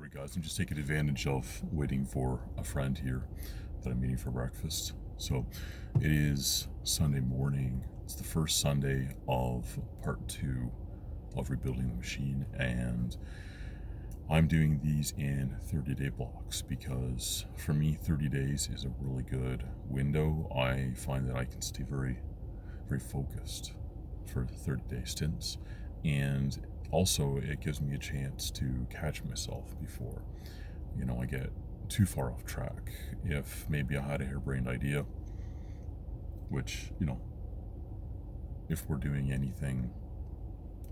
Anyway, guys, I'm just taking advantage of waiting for a friend here that I'm meeting for breakfast. So it is Sunday morning. It's the first Sunday of part 2 of rebuilding the machine, and I'm doing these in 30-day blocks because for me 30 days is a really good window. I find that I can stay very focused for 30-day stints, and also it gives me a chance to catch myself before I get too far off track. If maybe I had a harebrained idea, which if we're doing anything,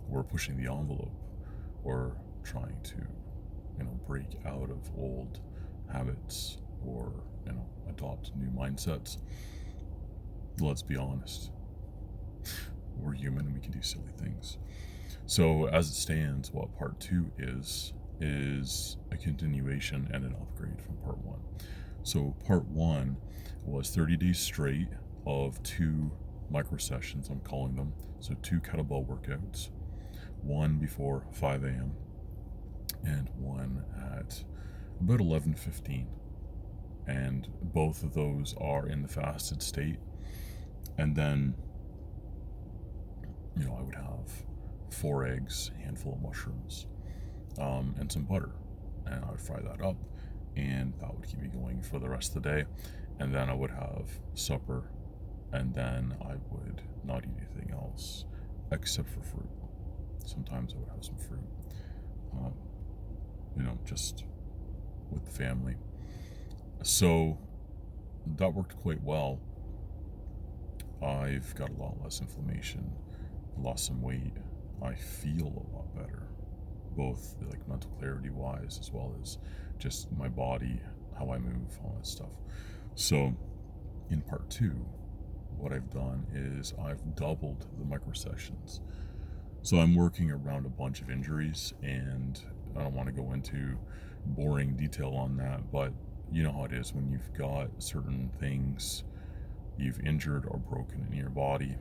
we're pushing the envelope or trying to break out of old habits or adopt new mindsets, let's be honest, we're human and we can do silly things. So as it stands, what part 2 is a continuation and an upgrade from part 1. So part 1 was 30 days straight of 2 micro sessions, I'm calling them. So 2 kettlebell workouts, one before 5 a.m. and one at about 11:15. And both of those are in the fasted state. And then I would have 4 eggs, a handful of mushrooms, and some butter, and I would fry that up, and that would keep me going for the rest of the day. And then I would have supper, and then I would not eat anything else except for fruit. Sometimes I would have some fruit, just with the family. So that worked quite well. I've got a lot less inflammation, lost some weight. I feel a lot better, both like mental clarity wise as well as just my body, how I move, all that stuff. So in part 2, what I've done is I've doubled the micro sessions. So I'm working around a bunch of injuries, and I don't want to go into boring detail on that, but you know how it is when you've got certain things you've injured or broken in your body.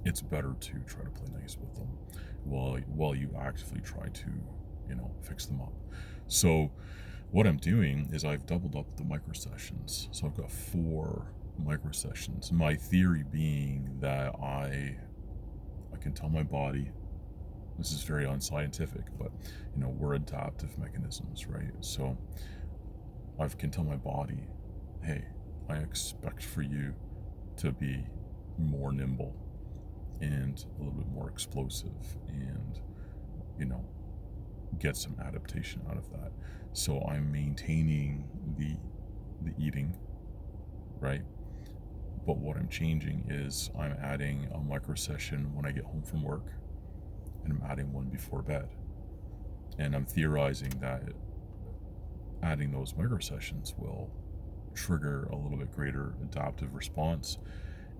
It's better to try to play nice with them while you actively try to fix them up. So what I'm doing is I've doubled up the micro sessions. So I've got 4 micro sessions. My theory being that I can tell my body, this is very unscientific, but we're adaptive mechanisms, right? So I can tell my body, hey, I expect for you to be more nimble and a little bit more explosive and get some adaptation out of that. So I'm maintaining the eating, right? But what I'm changing is I'm adding a micro session when I get home from work, and I'm adding one before bed. And I'm theorizing that adding those micro sessions will trigger a little bit greater adaptive response.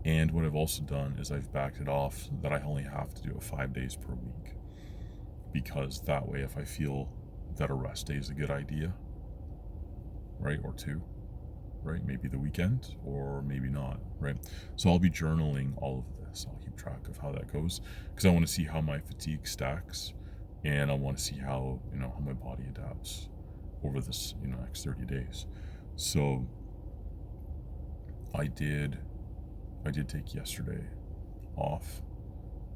And what I've also done is I've backed it off that I only have to do it 5 days per week, because that way if I feel that a rest day is a good idea, right, or 2, right, maybe the weekend or maybe not, right? So I'll be journaling all of this. I'll keep track of how that goes, because I want to see how my fatigue stacks, and I want to see how how my body adapts over this next 30 days. So I did take yesterday off.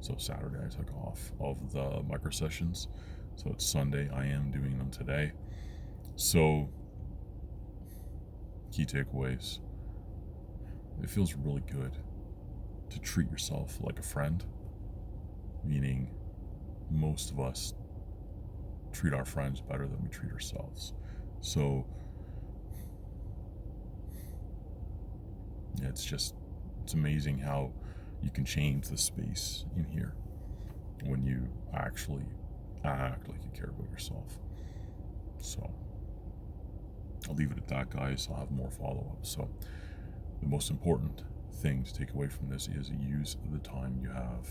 So Saturday I took off of the micro sessions. So it's Sunday. I am doing them today. So key takeaways. It feels really good to treat yourself like a friend, meaning most of us treat our friends better than we treat ourselves. So it's amazing how you can change the space in here when you actually act like you care about yourself. So I'll leave it at that, guys. I'll have more follow-up. So the most important thing to take away from this is use the time you have